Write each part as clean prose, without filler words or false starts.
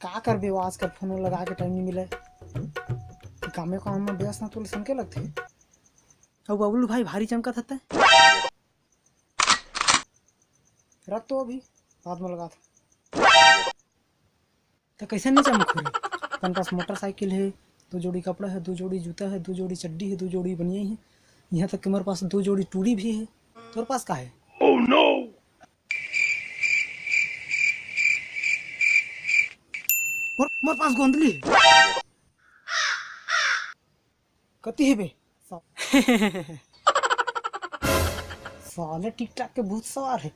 का कर बे आज कर फोन लगा के टाइम नहीं मिले कामे काम में व्यस्त ना तो सन के लगते अब बबलू भाई भारी चमका था रख तो अभी बाद में लगा था तो कैसे नहीं चमक रही अपन पास मोटरसाइकिल है 2 जोड़ी कपड़ा है 2 जोड़ी जूता है 2 जोड़ी चड्डी है 2 जोड़ी बनियाई है यहाँ तक कि मेरे पास 2 जोड़ी टूड़ी भी है तेरे पास का है Oh no! और मेरे पास गोंदली है कती है बे साले टिकटॉक के भूत सवार है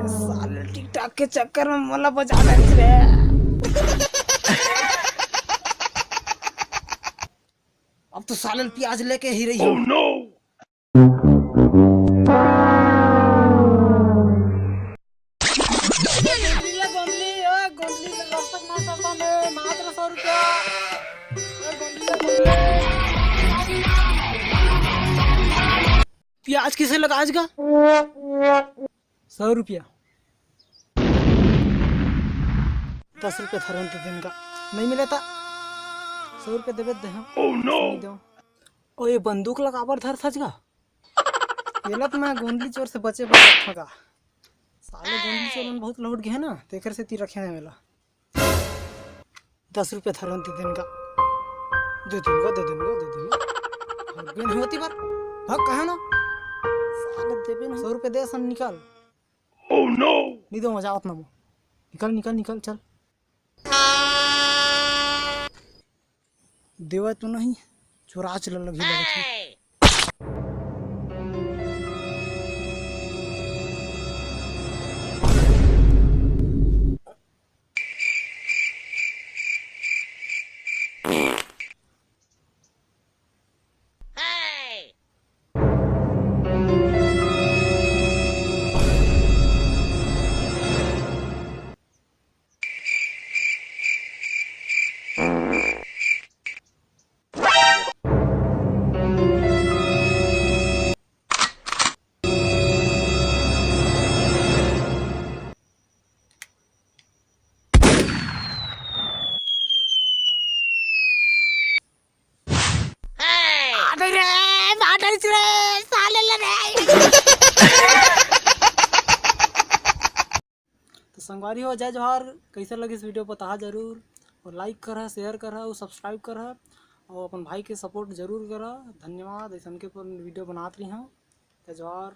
साले टिकटॉक के चक्कर में मला बजा रे अब तो साले प्याज लेके ही रही Oh no! प्याज किसे लगा आज का 100 रुपया 10 रुपये था दिन का नहीं मिला था 100 रुपये देवे दे हम Oh no! ओ ये बंदूक लगावर धर सच का ये तो मैं गोंदली चोर से बचे बचा का साले गोंदली चोर में बहुत लौट गए ना तेकर से ती रखे हैं मेला 10 रुपये था दिन का दे दूंगा बिन होती बार भाग कहा ना साले देबे ना 100 रुपये दे सन निकाल Oh no! नहीं दो मजा अपना निकल चल देवा तो नहीं चुरा चल लगी लगत है तो संगवारी हो जय जोहार कैसे लगी इस वीडियो बता जरूर और लाइक करा शेयर करा और सब्सक्राइब करा और अपन भाई के सपोर्ट जरूर करा धन्यवाद ऐसा के वीडियो बनाते रही हूँ जय जोहार।